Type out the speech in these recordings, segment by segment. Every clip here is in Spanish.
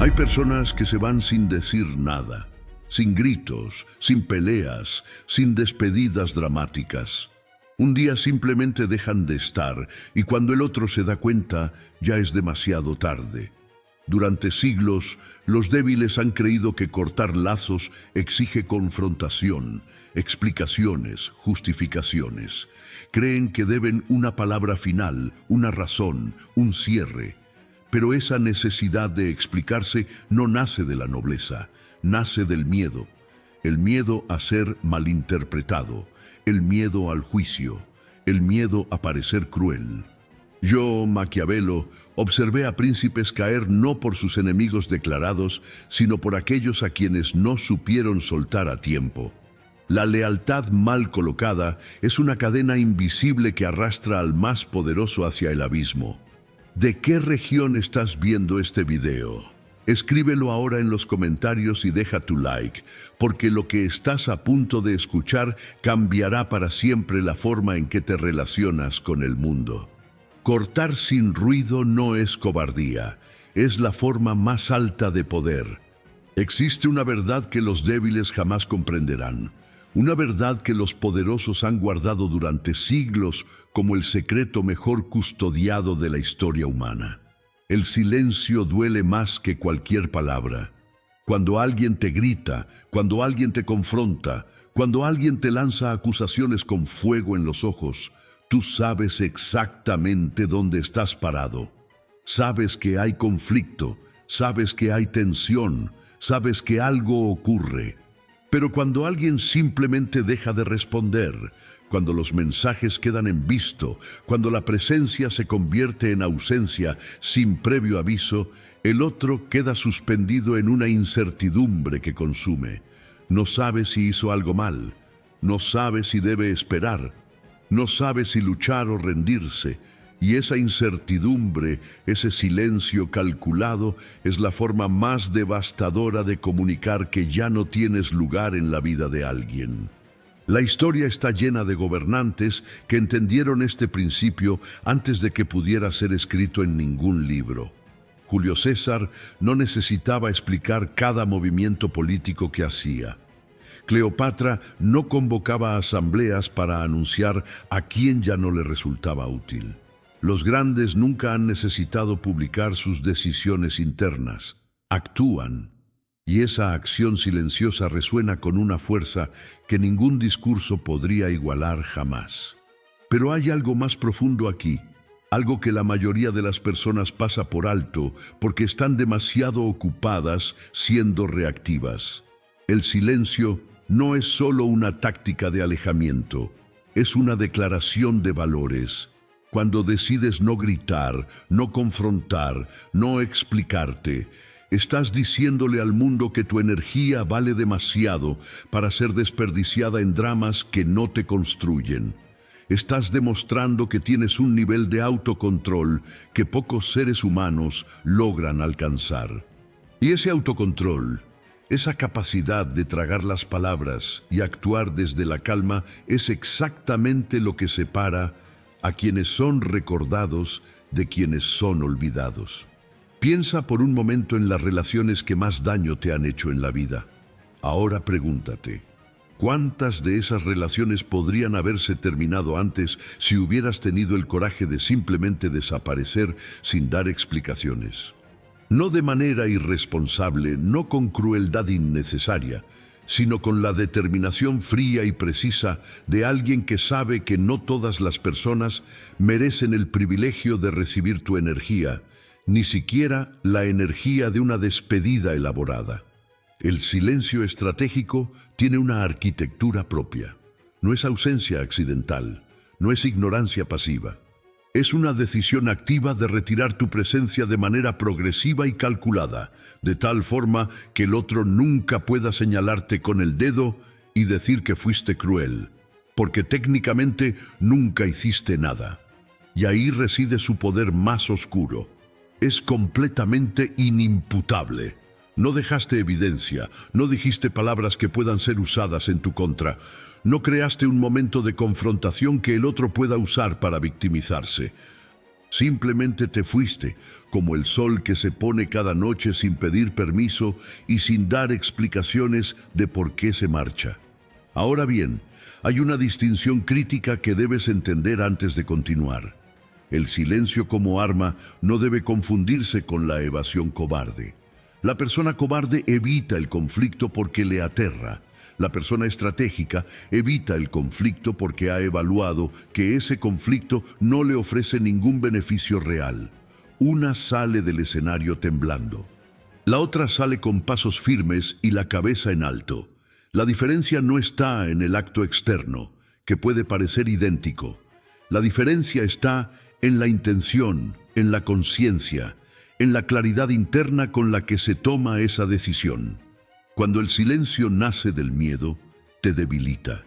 Hay personas que se van sin decir nada, sin gritos, sin peleas, sin despedidas dramáticas. Un día simplemente dejan de estar y cuando el otro se da cuenta, ya es demasiado tarde. Durante siglos, los débiles han creído que cortar lazos exige confrontación, explicaciones, justificaciones. Creen que deben una palabra final, una razón, un cierre. Pero esa necesidad de explicarse no nace de la nobleza, nace del miedo. El miedo a ser malinterpretado, el miedo al juicio, el miedo a parecer cruel. Yo, Maquiavelo, observé a príncipes caer no por sus enemigos declarados, sino por aquellos a quienes no supieron soltar a tiempo. La lealtad mal colocada es una cadena invisible que arrastra al más poderoso hacia el abismo. ¿De qué región estás viendo este video? Escríbelo ahora en los comentarios y deja tu like, porque lo que estás a punto de escuchar cambiará para siempre la forma en que te relacionas con el mundo. Cortar sin ruido no es cobardía, es la forma más alta de poder. Existe una verdad que los débiles jamás comprenderán, una verdad que los poderosos han guardado durante siglos como el secreto mejor custodiado de la historia humana. El silencio duele más que cualquier palabra. Cuando alguien te grita, cuando alguien te confronta, cuando alguien te lanza acusaciones con fuego en los ojos, tú sabes exactamente dónde estás parado. Sabes que hay conflicto, sabes que hay tensión, sabes que algo ocurre. Pero cuando alguien simplemente deja de responder, cuando los mensajes quedan en visto, cuando la presencia se convierte en ausencia sin previo aviso, el otro queda suspendido en una incertidumbre que consume. No sabe si hizo algo mal, no sabe si debe esperar, no sabe si luchar o rendirse, y esa incertidumbre, ese silencio calculado, es la forma más devastadora de comunicar que ya no tienes lugar en la vida de alguien. La historia está llena de gobernantes que entendieron este principio antes de que pudiera ser escrito en ningún libro. Julio César no necesitaba explicar cada movimiento político que hacía. Cleopatra no convocaba asambleas para anunciar a quién ya no le resultaba útil. Los grandes nunca han necesitado publicar sus decisiones internas. Actúan, y esa acción silenciosa resuena con una fuerza que ningún discurso podría igualar jamás. Pero hay algo más profundo aquí, algo que la mayoría de las personas pasa por alto porque están demasiado ocupadas siendo reactivas. El silencio no es solo una táctica de alejamiento, es una declaración de valores. Cuando decides no gritar, no confrontar, no explicarte, estás diciéndole al mundo que tu energía vale demasiado para ser desperdiciada en dramas que no te construyen. Estás demostrando que tienes un nivel de autocontrol que pocos seres humanos logran alcanzar. Y ese autocontrol, esa capacidad de tragar las palabras y actuar desde la calma, es exactamente lo que separa a quienes son recordados de quienes son olvidados. Piensa por un momento en las relaciones que más daño te han hecho en la vida. Ahora pregúntate, ¿cuántas de esas relaciones podrían haberse terminado antes si hubieras tenido el coraje de simplemente desaparecer sin dar explicaciones? No de manera irresponsable, no con crueldad innecesaria, sino con la determinación fría y precisa de alguien que sabe que no todas las personas merecen el privilegio de recibir tu energía, ni siquiera la energía de una despedida elaborada. El silencio estratégico tiene una arquitectura propia. No es ausencia accidental, no es ignorancia pasiva. Es una decisión activa de retirar tu presencia de manera progresiva y calculada, de tal forma que el otro nunca pueda señalarte con el dedo y decir que fuiste cruel, porque técnicamente nunca hiciste nada. Y ahí reside su poder más oscuro. Es completamente inimputable. No dejaste evidencia, no dijiste palabras que puedan ser usadas en tu contra. No creaste un momento de confrontación que el otro pueda usar para victimizarse. Simplemente te fuiste, como el sol que se pone cada noche sin pedir permiso y sin dar explicaciones de por qué se marcha. Ahora bien, hay una distinción crítica que debes entender antes de continuar. El silencio como arma no debe confundirse con la evasión cobarde. La persona cobarde evita el conflicto porque le aterra. La persona estratégica evita el conflicto porque ha evaluado que ese conflicto no le ofrece ningún beneficio real. Una sale del escenario temblando. La otra sale con pasos firmes y la cabeza en alto. La diferencia no está en el acto externo, que puede parecer idéntico. La diferencia está en la intención, en la conciencia, en la claridad interna con la que se toma esa decisión. Cuando el silencio nace del miedo, te debilita,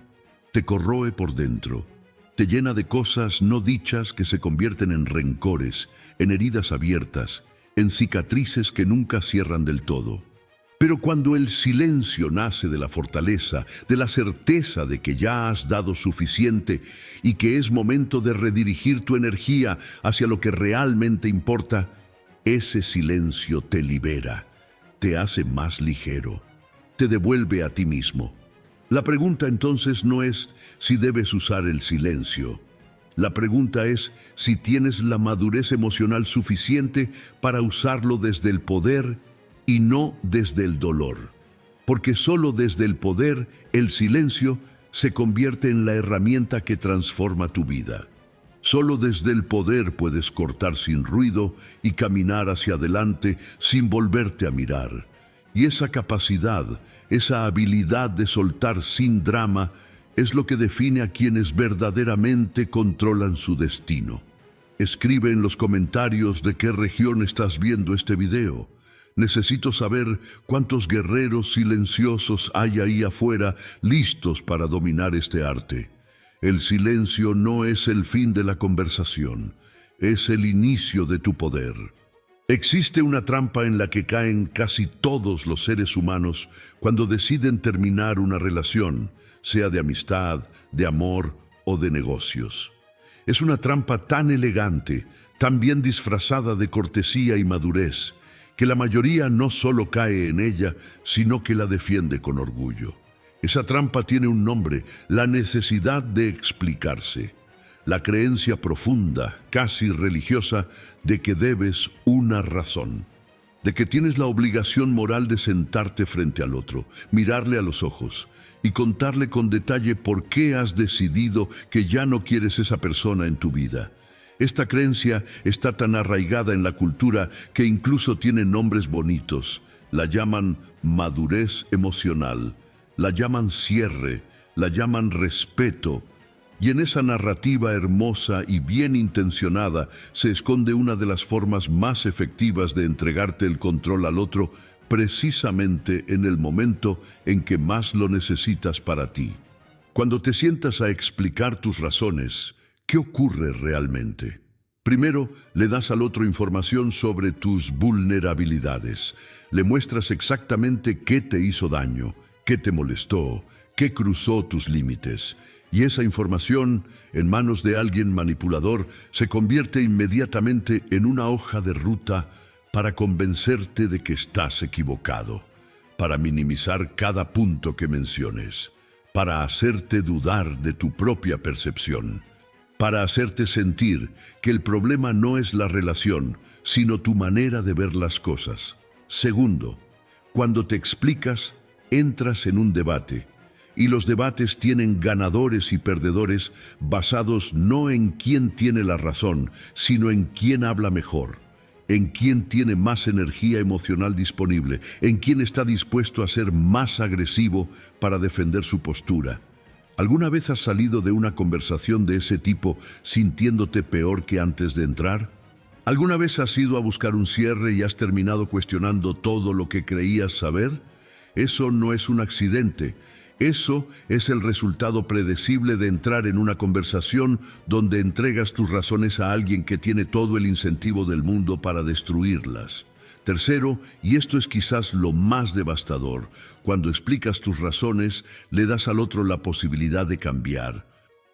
te corroe por dentro, te llena de cosas no dichas que se convierten en rencores, en heridas abiertas, en cicatrices que nunca cierran del todo. Pero cuando el silencio nace de la fortaleza, de la certeza de que ya has dado suficiente y que es momento de redirigir tu energía hacia lo que realmente importa, ese silencio te libera, te hace más ligero, te devuelve a ti mismo. La pregunta entonces no es si debes usar el silencio. La pregunta es si tienes la madurez emocional suficiente para usarlo desde el poder y no desde el dolor. Porque solo desde el poder, el silencio se convierte en la herramienta que transforma tu vida. Solo desde el poder puedes cortar sin ruido y caminar hacia adelante sin volverte a mirar. Y esa capacidad, esa habilidad de soltar sin drama, es lo que define a quienes verdaderamente controlan su destino. Escribe en los comentarios de qué región estás viendo este video. Necesito saber cuántos guerreros silenciosos hay ahí afuera listos para dominar este arte. El silencio no es el fin de la conversación, es el inicio de tu poder. Existe una trampa en la que caen casi todos los seres humanos cuando deciden terminar una relación, sea de amistad, de amor o de negocios. Es una trampa tan elegante, tan bien disfrazada de cortesía y madurez, que la mayoría no solo cae en ella, sino que la defiende con orgullo. Esa trampa tiene un nombre: la necesidad de explicarse. La creencia profunda, casi religiosa, de que debes una razón, de que tienes la obligación moral de sentarte frente al otro, mirarle a los ojos y contarle con detalle por qué has decidido que ya no quieres esa persona en tu vida. Esta creencia está tan arraigada en la cultura que incluso tiene nombres bonitos. La llaman madurez emocional, la llaman cierre, la llaman respeto. Y en esa narrativa hermosa y bien intencionada se esconde una de las formas más efectivas de entregarte el control al otro, precisamente en el momento en que más lo necesitas para ti. Cuando te sientas a explicar tus razones, ¿qué ocurre realmente? Primero, le das al otro información sobre tus vulnerabilidades. Le muestras exactamente qué te hizo daño, qué te molestó, qué cruzó tus límites. Y esa información, en manos de alguien manipulador, se convierte inmediatamente en una hoja de ruta para convencerte de que estás equivocado, para minimizar cada punto que menciones, para hacerte dudar de tu propia percepción, para hacerte sentir que el problema no es la relación, sino tu manera de ver las cosas. Segundo, cuando te explicas, entras en un debate. Y los debates tienen ganadores y perdedores basados no en quién tiene la razón, sino en quién habla mejor, en quién tiene más energía emocional disponible, en quién está dispuesto a ser más agresivo para defender su postura. ¿Alguna vez has salido de una conversación de ese tipo sintiéndote peor que antes de entrar? ¿Alguna vez has ido a buscar un cierre y has terminado cuestionando todo lo que creías saber? Eso no es un accidente. Eso es el resultado predecible de entrar en una conversación donde entregas tus razones a alguien que tiene todo el incentivo del mundo para destruirlas. Tercero, y esto es quizás lo más devastador, cuando explicas tus razones, le das al otro la posibilidad de cambiar.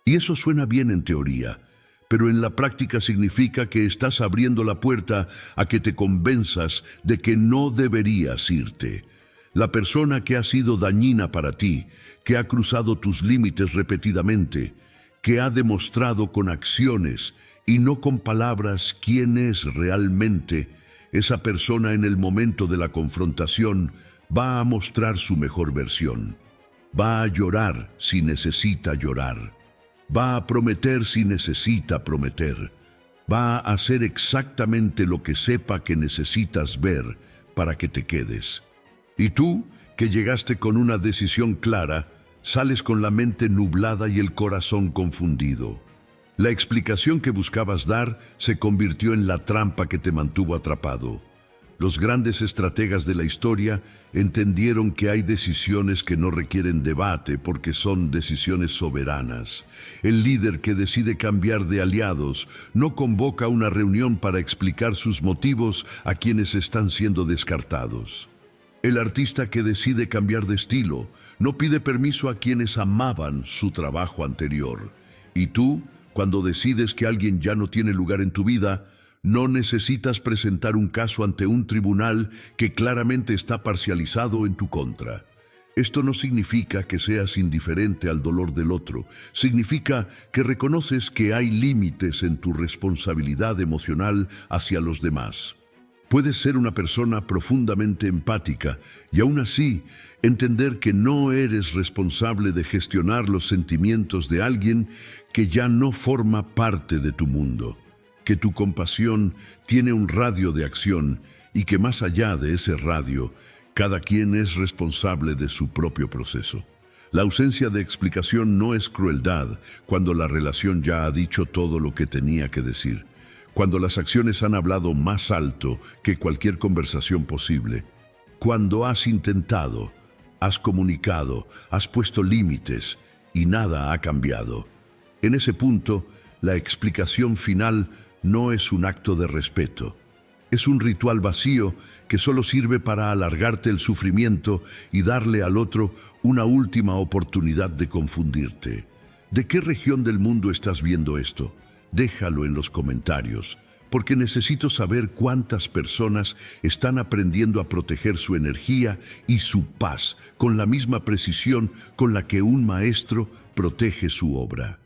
Y eso suena bien en teoría, pero en la práctica significa que estás abriendo la puerta a que te convenzas de que no deberías irte. La persona que ha sido dañina para ti, que ha cruzado tus límites repetidamente, que ha demostrado con acciones y no con palabras quién es realmente, esa persona en el momento de la confrontación va a mostrar su mejor versión. Va a llorar si necesita llorar. Va a prometer si necesita prometer. Va a hacer exactamente lo que sepa que necesitas ver para que te quedes. Y tú, que llegaste con una decisión clara, sales con la mente nublada y el corazón confundido. La explicación que buscabas dar se convirtió en la trampa que te mantuvo atrapado. Los grandes estrategas de la historia entendieron que hay decisiones que no requieren debate porque son decisiones soberanas. El líder que decide cambiar de aliados no convoca una reunión para explicar sus motivos a quienes están siendo descartados. El artista que decide cambiar de estilo no pide permiso a quienes amaban su trabajo anterior. Y tú, cuando decides que alguien ya no tiene lugar en tu vida, no necesitas presentar un caso ante un tribunal que claramente está parcializado en tu contra. Esto no significa que seas indiferente al dolor del otro. Significa que reconoces que hay límites en tu responsabilidad emocional hacia los demás. Puedes ser una persona profundamente empática y aún así entender que no eres responsable de gestionar los sentimientos de alguien que ya no forma parte de tu mundo. Que tu compasión tiene un radio de acción y que más allá de ese radio, cada quien es responsable de su propio proceso. La ausencia de explicación no es crueldad cuando la relación ya ha dicho todo lo que tenía que decir. Cuando las acciones han hablado más alto que cualquier conversación posible. Cuando has intentado, has comunicado, has puesto límites y nada ha cambiado. En ese punto, la explicación final no es un acto de respeto. Es un ritual vacío que solo sirve para alargarte el sufrimiento y darle al otro una última oportunidad de confundirte. ¿De qué región del mundo estás viendo esto? Déjalo en los comentarios, porque necesito saber cuántas personas están aprendiendo a proteger su energía y su paz con la misma precisión con la que un maestro protege su obra.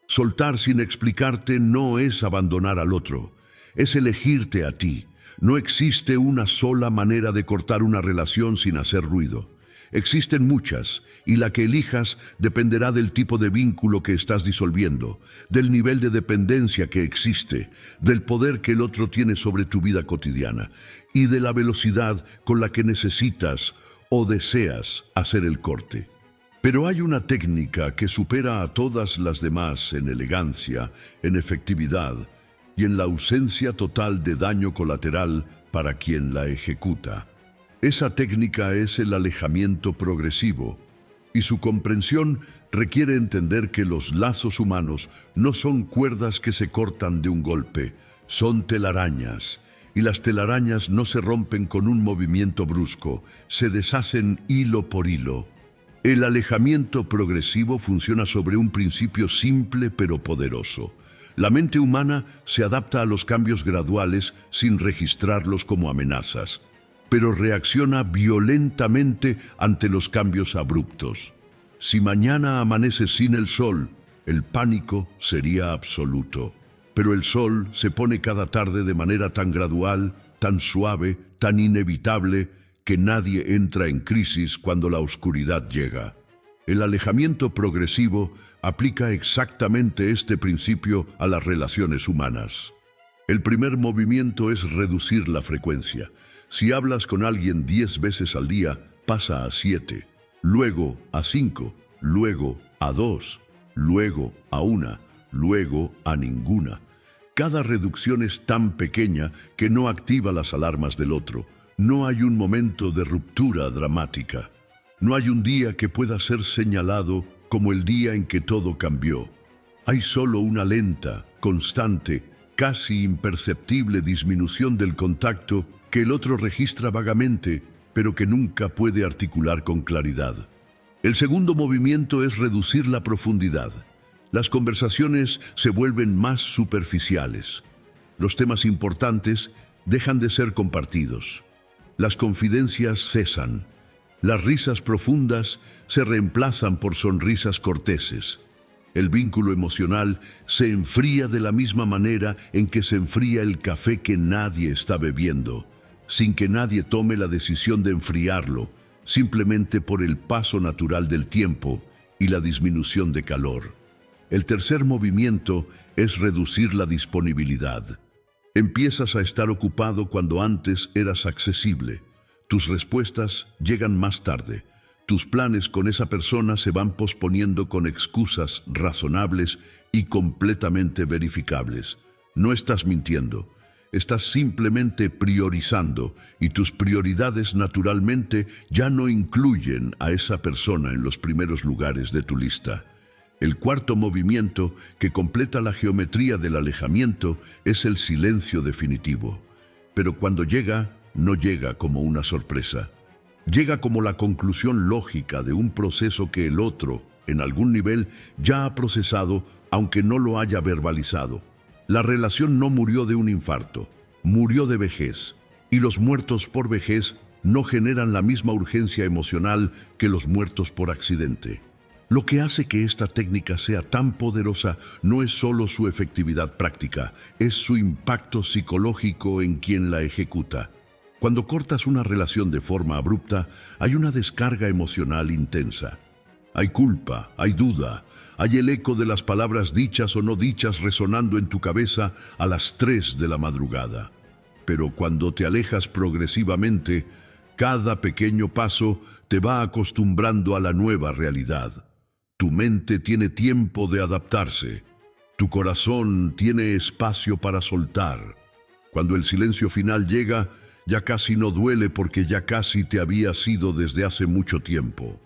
Soltar sin explicarte no es abandonar al otro, es elegirte a ti. No existe una sola manera de cortar una relación sin hacer ruido. Existen muchas, y la que elijas dependerá del tipo de vínculo que estás disolviendo, del nivel de dependencia que existe, del poder que el otro tiene sobre tu vida cotidiana, y de la velocidad con la que necesitas o deseas hacer el corte. Pero hay una técnica que supera a todas las demás en elegancia, en efectividad y en la ausencia total de daño colateral para quien la ejecuta. Esa técnica es el alejamiento progresivo, y su comprensión requiere entender que los lazos humanos no son cuerdas que se cortan de un golpe, son telarañas, y las telarañas no se rompen con un movimiento brusco, se deshacen hilo por hilo. El alejamiento progresivo funciona sobre un principio simple pero poderoso. La mente humana se adapta a los cambios graduales sin registrarlos como amenazas, pero reacciona violentamente ante los cambios abruptos. Si mañana amanece sin el sol, el pánico sería absoluto. Pero el sol se pone cada tarde de manera tan gradual, tan suave, tan inevitable, que nadie entra en crisis cuando la oscuridad llega. El alejamiento progresivo aplica exactamente este principio a las relaciones humanas. El primer movimiento es reducir la frecuencia. Si hablas con alguien 10 veces al día, pasa a 7, luego a 5, luego a 2, luego a 1, luego a ninguna. Cada reducción es tan pequeña que no activa las alarmas del otro. No hay un momento de ruptura dramática. No hay un día que pueda ser señalado como el día en que todo cambió. Hay solo una lenta, constante, casi imperceptible disminución del contacto que el otro registra vagamente, pero que nunca puede articular con claridad. El segundo movimiento es reducir la profundidad. Las conversaciones se vuelven más superficiales. Los temas importantes dejan de ser compartidos. Las confidencias cesan. Las risas profundas se reemplazan por sonrisas corteses. El vínculo emocional se enfría de la misma manera en que se enfría el café que nadie está bebiendo, sin que nadie tome la decisión de enfriarlo, simplemente por el paso natural del tiempo y la disminución de calor. El tercer movimiento es reducir la disponibilidad. Empiezas a estar ocupado cuando antes eras accesible. Tus respuestas llegan más tarde. Tus planes con esa persona se van posponiendo con excusas razonables y completamente verificables. No estás mintiendo. Estás simplemente priorizando y tus prioridades naturalmente ya no incluyen a esa persona en los primeros lugares de tu lista. El cuarto movimiento que completa la geometría del alejamiento es el silencio definitivo. Pero cuando llega, no llega como una sorpresa. Llega como la conclusión lógica de un proceso que el otro, en algún nivel, ya ha procesado, aunque no lo haya verbalizado. La relación no murió de un infarto, murió de vejez, y los muertos por vejez no generan la misma urgencia emocional que los muertos por accidente. Lo que hace que esta técnica sea tan poderosa no es solo su efectividad práctica, es su impacto psicológico en quien la ejecuta. Cuando cortas una relación de forma abrupta, hay una descarga emocional intensa. Hay culpa, hay duda, hay el eco de las palabras dichas o no dichas resonando en tu cabeza a las 3 de la madrugada. Pero cuando te alejas progresivamente, cada pequeño paso te va acostumbrando a la nueva realidad. Tu mente tiene tiempo de adaptarse. Tu corazón tiene espacio para soltar. Cuando el silencio final llega, ya casi no duele porque ya casi te había sido desde hace mucho tiempo.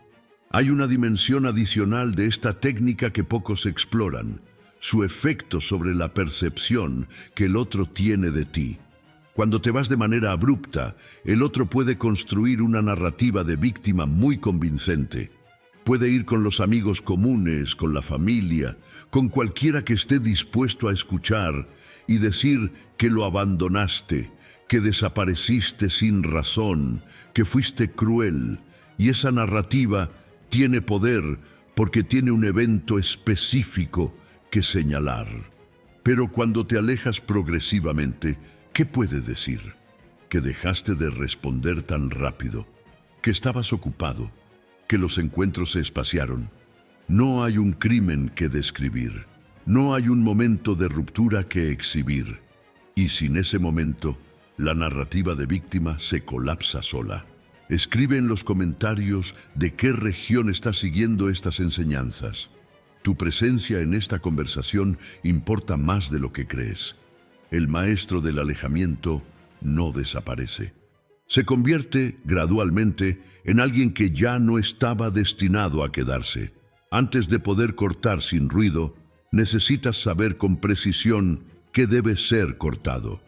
Hay una dimensión adicional de esta técnica que pocos exploran, su efecto sobre la percepción que el otro tiene de ti. Cuando te vas de manera abrupta, el otro puede construir una narrativa de víctima muy convincente. Puede ir con los amigos comunes, con la familia, con cualquiera que esté dispuesto a escuchar y decir que lo abandonaste, que desapareciste sin razón, que fuiste cruel, y esa narrativa tiene poder porque tiene un evento específico que señalar. Pero cuando te alejas progresivamente, ¿qué puede decir? Que dejaste de responder tan rápido, que estabas ocupado, que los encuentros se espaciaron. No hay un crimen que describir, no hay un momento de ruptura que exhibir, y sin ese momento, la narrativa de víctima se colapsa sola. Escribe en los comentarios de qué región estás siguiendo estas enseñanzas. Tu presencia en esta conversación importa más de lo que crees. El maestro del alejamiento no desaparece. Se convierte gradualmente en alguien que ya no estaba destinado a quedarse. Antes de poder cortar sin ruido, necesitas saber con precisión qué debe ser cortado.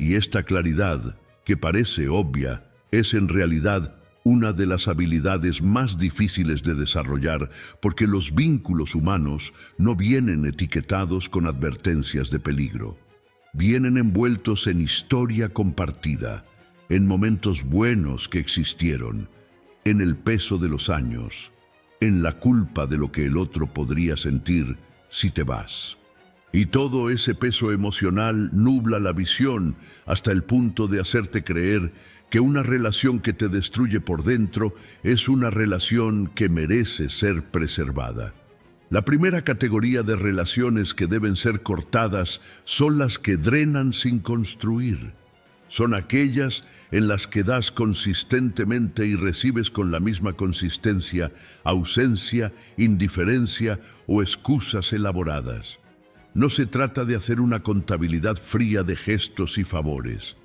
Y esta claridad, que parece obvia, es en realidad una de las habilidades más difíciles de desarrollar porque los vínculos humanos no vienen etiquetados con advertencias de peligro. Vienen envueltos en historia compartida, en momentos buenos que existieron, en el peso de los años, en la culpa de lo que el otro podría sentir si te vas. Y todo ese peso emocional nubla la visión hasta el punto de hacerte creer que una relación que te destruye por dentro es una relación que merece ser preservada. La primera categoría de relaciones que deben ser cortadas son las que drenan sin construir. Son aquellas en las que das consistentemente y recibes con la misma consistencia ausencia, indiferencia o excusas elaboradas. No se trata de hacer una contabilidad fría de gestos y favores.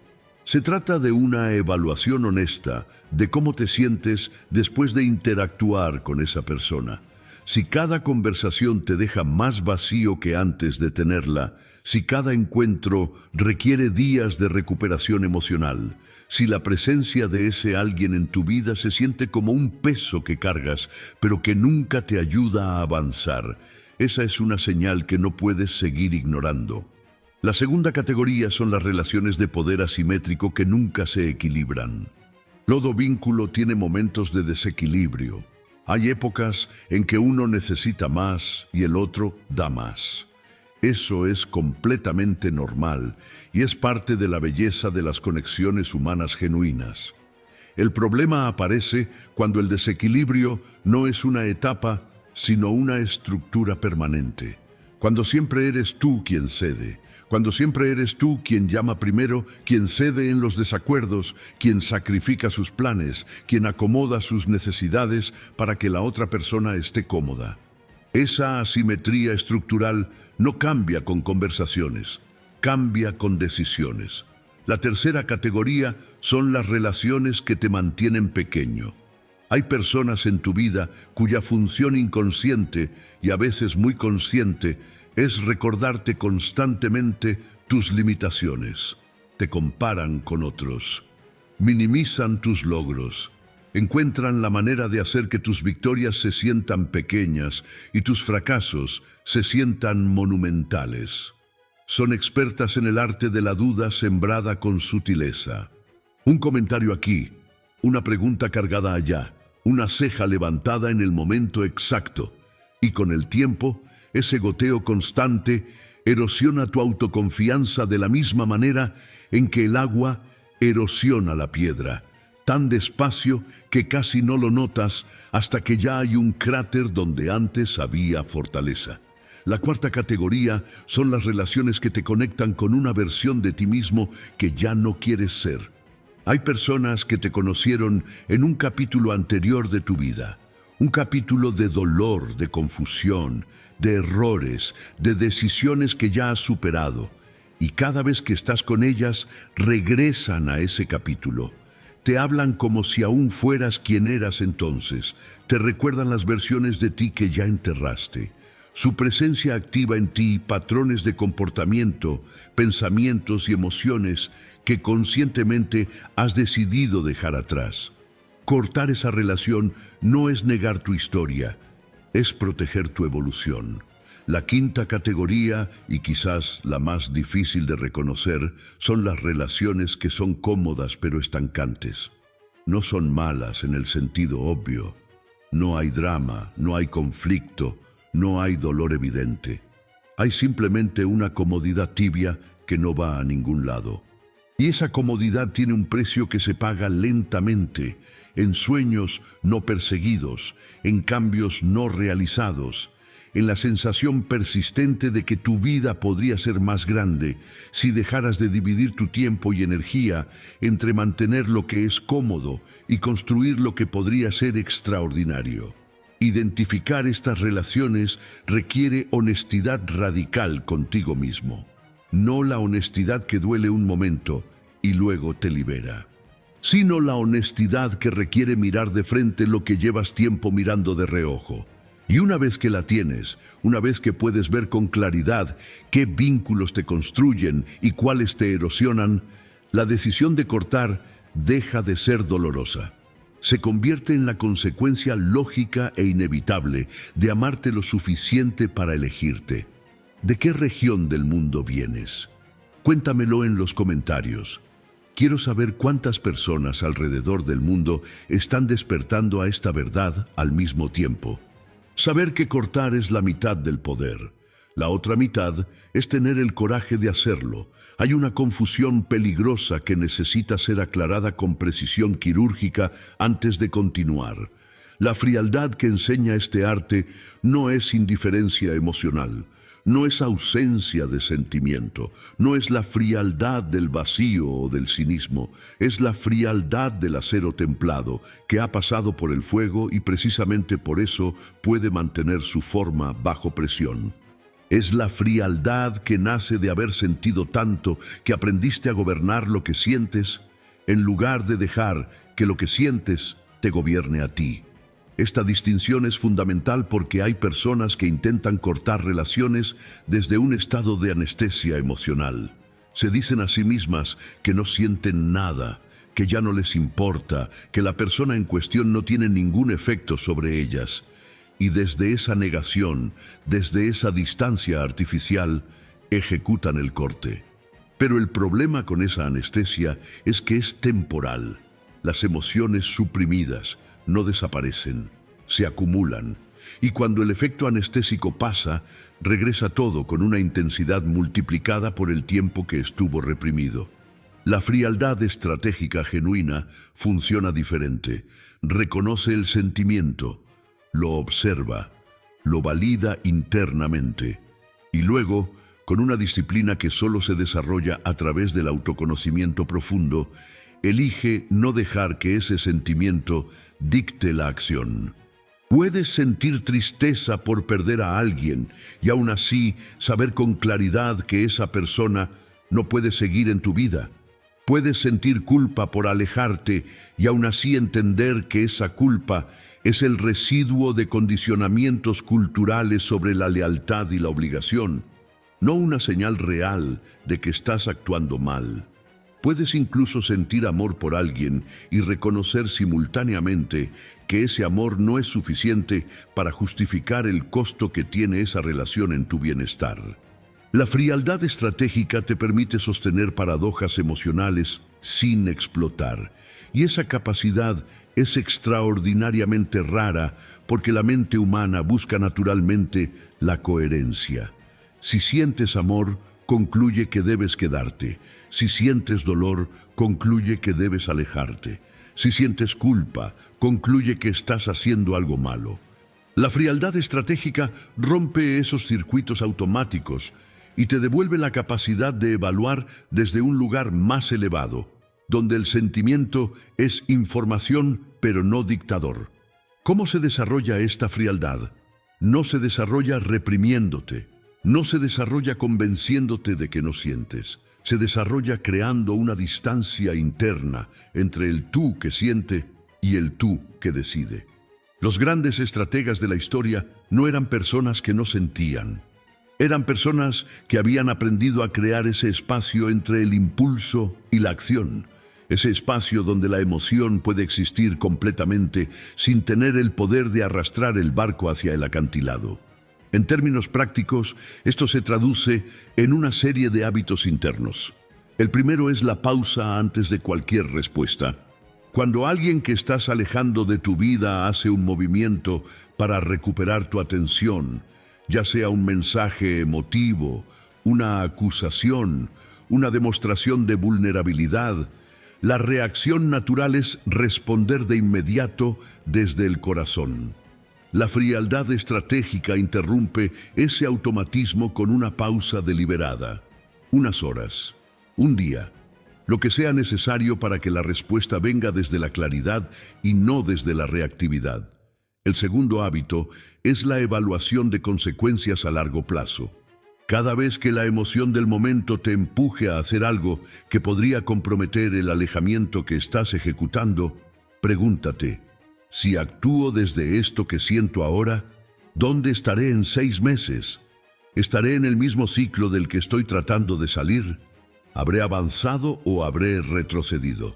Se trata de una evaluación honesta de cómo te sientes después de interactuar con esa persona. Si cada conversación te deja más vacío que antes de tenerla, si cada encuentro requiere días de recuperación emocional, si la presencia de ese alguien en tu vida se siente como un peso que cargas, pero que nunca te ayuda a avanzar, esa es una señal que no puedes seguir ignorando. La segunda categoría son las relaciones de poder asimétrico que nunca se equilibran. Todo vínculo tiene momentos de desequilibrio. Hay épocas en que uno necesita más y el otro da más. Eso es completamente normal y es parte de la belleza de las conexiones humanas genuinas. El problema aparece cuando el desequilibrio no es una etapa, sino una estructura permanente. Cuando siempre eres tú quien cede, cuando siempre eres tú quien llama primero, quien cede en los desacuerdos, quien sacrifica sus planes, quien acomoda sus necesidades para que la otra persona esté cómoda. Esa asimetría estructural no cambia con conversaciones, cambia con decisiones. La tercera categoría son las relaciones que te mantienen pequeño. Hay personas en tu vida cuya función inconsciente y a veces muy consciente es recordarte constantemente tus limitaciones. Te comparan con otros, minimizan tus logros, encuentran la manera de hacer que tus victorias se sientan pequeñas y tus fracasos se sientan monumentales. Son expertas en el arte de la duda sembrada con sutileza. Un comentario aquí, una pregunta cargada allá, una ceja levantada en el momento exacto, y con el tiempo, ese goteo constante erosiona tu autoconfianza de la misma manera en que el agua erosiona la piedra, tan despacio que casi no lo notas hasta que ya hay un cráter donde antes había fortaleza. La cuarta categoría son las relaciones que te conectan con una versión de ti mismo que ya no quieres ser. Hay personas que te conocieron en un capítulo anterior de tu vida, un capítulo de dolor, de confusión, de errores, de decisiones que ya has superado, y cada vez que estás con ellas, regresan a ese capítulo. Te hablan como si aún fueras quien eras entonces, te recuerdan las versiones de ti que ya enterraste. Su presencia activa en ti patrones de comportamiento, pensamientos y emociones que conscientemente has decidido dejar atrás. Cortar esa relación no es negar tu historia, es proteger tu evolución. La quinta categoría, y quizás la más difícil de reconocer, son las relaciones que son cómodas pero estancantes. No son malas en el sentido obvio. No hay drama, no hay conflicto, no hay dolor evidente. Hay simplemente una comodidad tibia que no va a ningún lado. Y esa comodidad tiene un precio que se paga lentamente, en sueños no perseguidos, en cambios no realizados, en la sensación persistente de que tu vida podría ser más grande si dejaras de dividir tu tiempo y energía entre mantener lo que es cómodo y construir lo que podría ser extraordinario. Identificar estas relaciones requiere honestidad radical contigo mismo. No la honestidad que duele un momento y luego te libera, sino la honestidad que requiere mirar de frente lo que llevas tiempo mirando de reojo. Y una vez que la tienes, una vez que puedes ver con claridad qué vínculos te construyen y cuáles te erosionan, la decisión de cortar deja de ser dolorosa. Se convierte en la consecuencia lógica e inevitable de amarte lo suficiente para elegirte. ¿De qué región del mundo vienes? Cuéntamelo en los comentarios. Quiero saber cuántas personas alrededor del mundo están despertando a esta verdad al mismo tiempo. Saber que cortar es la mitad del poder. La otra mitad es tener el coraje de hacerlo. Hay una confusión peligrosa que necesita ser aclarada con precisión quirúrgica antes de continuar. La frialdad que enseña este arte no es indiferencia emocional, no es ausencia de sentimiento, no es la frialdad del vacío o del cinismo, es la frialdad del acero templado que ha pasado por el fuego y precisamente por eso puede mantener su forma bajo presión. Es la frialdad que nace de haber sentido tanto que aprendiste a gobernar lo que sientes en lugar de dejar que lo que sientes te gobierne a ti. Esta distinción es fundamental porque hay personas que intentan cortar relaciones desde un estado de anestesia emocional. Se dicen a sí mismas que no sienten nada, que ya no les importa, que la persona en cuestión no tiene ningún efecto sobre ellas. y desde esa negación, desde esa distancia artificial, ejecutan el corte. Pero el problema con esa anestesia es que es temporal. Las emociones suprimidas no desaparecen, se acumulan, y cuando el efecto anestésico pasa, regresa todo con una intensidad multiplicada por el tiempo que estuvo reprimido. La frialdad estratégica genuina funciona diferente. Reconoce el sentimiento, lo observa, lo valida internamente, y luego, con una disciplina que solo se desarrolla a través del autoconocimiento profundo, elige no dejar que ese sentimiento dicte la acción. Puedes sentir tristeza por perder a alguien y aún así saber con claridad que esa persona no puede seguir en tu vida. Puedes sentir culpa por alejarte y aún así entender que esa culpa es el residuo de condicionamientos culturales sobre la lealtad y la obligación, no una señal real de que estás actuando mal. Puedes incluso sentir amor por alguien y reconocer simultáneamente que ese amor no es suficiente para justificar el costo que tiene esa relación en tu bienestar. La frialdad estratégica te permite sostener paradojas emocionales sin explotar, y esa capacidad es extraordinariamente rara porque la mente humana busca naturalmente la coherencia. Si sientes amor, concluye que debes quedarte. Si sientes dolor, concluye que debes alejarte. Si sientes culpa, concluye que estás haciendo algo malo. La frialdad estratégica rompe esos circuitos automáticos y te devuelve la capacidad de evaluar desde un lugar más elevado, donde el sentimiento es información pero no dictador. ¿Cómo se desarrolla esta frialdad? No se desarrolla reprimiéndote. No se desarrolla convenciéndote de que no sientes. Se desarrolla creando una distancia interna entre el tú que siente y el tú que decide. Los grandes estrategas de la historia no eran personas que no sentían. Eran personas que habían aprendido a crear ese espacio entre el impulso y la acción. Ese espacio donde la emoción puede existir completamente sin tener el poder de arrastrar el barco hacia el acantilado. En términos prácticos, esto se traduce en una serie de hábitos internos. El primero es la pausa antes de cualquier respuesta. Cuando alguien que estás alejando de tu vida hace un movimiento para recuperar tu atención, ya sea un mensaje emotivo, una acusación, una demostración de vulnerabilidad, la reacción natural es responder de inmediato desde el corazón. La frialdad estratégica interrumpe ese automatismo con una pausa deliberada. Unas horas, un día, lo que sea necesario para que la respuesta venga desde la claridad y no desde la reactividad. El segundo hábito es la evaluación de consecuencias a largo plazo. Cada vez que la emoción del momento te empuje a hacer algo que podría comprometer el alejamiento que estás ejecutando, pregúntate: si actúo desde esto que siento ahora, ¿dónde estaré en 6 meses? ¿Estaré en el mismo ciclo del que estoy tratando de salir? ¿Habré avanzado o habré retrocedido?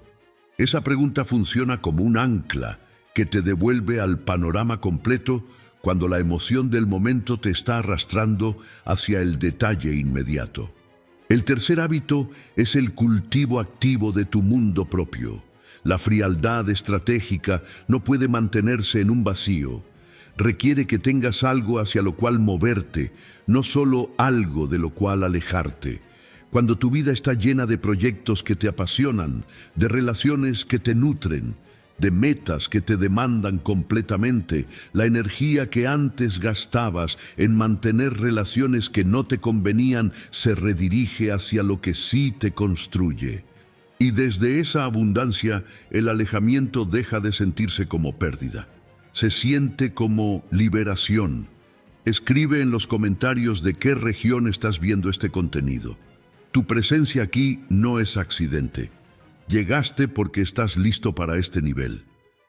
Esa pregunta funciona como un ancla que te devuelve al panorama completo cuando la emoción del momento te está arrastrando hacia el detalle inmediato. El tercer hábito es el cultivo activo de tu mundo propio. La frialdad estratégica no puede mantenerse en un vacío. Requiere que tengas algo hacia lo cual moverte, no solo algo de lo cual alejarte. Cuando tu vida está llena de proyectos que te apasionan, de relaciones que te nutren, de metas que te demandan completamente, la energía que antes gastabas en mantener relaciones que no te convenían se redirige hacia lo que sí te construye. Y desde esa abundancia, el alejamiento deja de sentirse como pérdida. Se siente como liberación. Escribe en los comentarios de qué región estás viendo este contenido. Tu presencia aquí no es accidente. Llegaste porque estás listo para este nivel.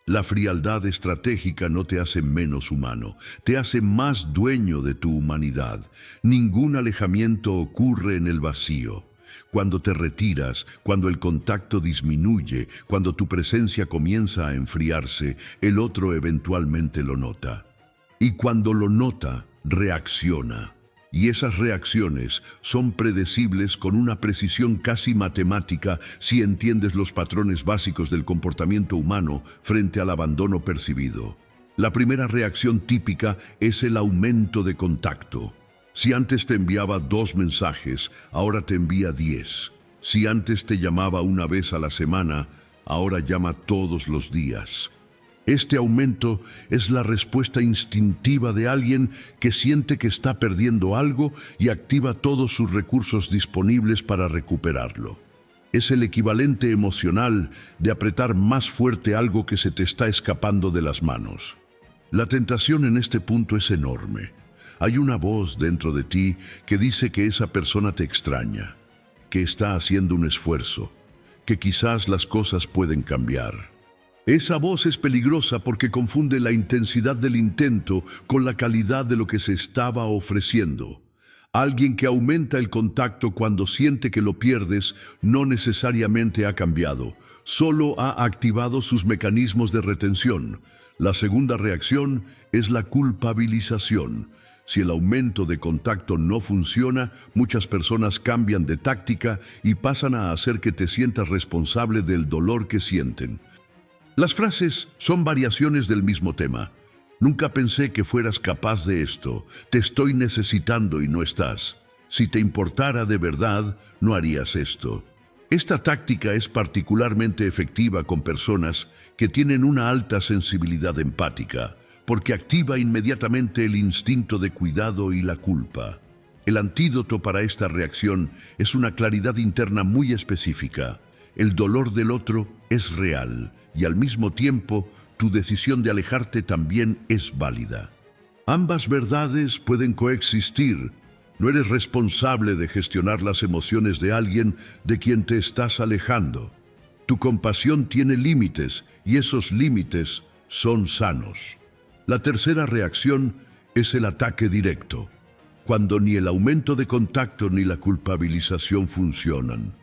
La frialdad estratégica no te hace menos humano, te hace más dueño de tu humanidad. Ningún alejamiento ocurre en el vacío. Cuando te retiras, cuando el contacto disminuye, cuando tu presencia comienza a enfriarse, el otro eventualmente lo nota. y cuando lo nota, reacciona. Y esas reacciones son predecibles con una precisión casi matemática si entiendes los patrones básicos del comportamiento humano frente al abandono percibido. La primera reacción típica es el aumento de contacto. Si antes te enviaba 2 mensajes, ahora te envía 10. Si antes te llamaba una vez a la semana, ahora llama todos los días. Este aumento es la respuesta instintiva de alguien que siente que está perdiendo algo y activa todos sus recursos disponibles para recuperarlo. Es el equivalente emocional de apretar más fuerte algo que se te está escapando de las manos. La tentación en este punto es enorme. Hay una voz dentro de ti que dice que esa persona te extraña, que está haciendo un esfuerzo, que quizás las cosas pueden cambiar. Esa voz es peligrosa porque confunde la intensidad del intento con la calidad de lo que se estaba ofreciendo. Alguien que aumenta el contacto cuando siente que lo pierdes no necesariamente ha cambiado, solo ha activado sus mecanismos de retención. La segunda reacción es la culpabilización. Si el aumento de contacto no funciona, muchas personas cambian de táctica y pasan a hacer que te sientas responsable del dolor que sienten. Las frases son variaciones del mismo tema. Nunca pensé que fueras capaz de esto. Te estoy necesitando y no estás. Si te importara de verdad, no harías esto. Esta táctica es particularmente efectiva con personas que tienen una alta sensibilidad empática, porque activa inmediatamente el instinto de cuidado y la culpa. El antídoto para esta reacción es una claridad interna muy específica. El dolor del otro es real y al mismo tiempo tu decisión de alejarte también es válida. Ambas verdades pueden coexistir. No eres responsable de gestionar las emociones de alguien de quien te estás alejando. Tu compasión tiene límites y esos límites son sanos. La tercera reacción es el ataque directo, cuando ni el aumento de contacto ni la culpabilización funcionan.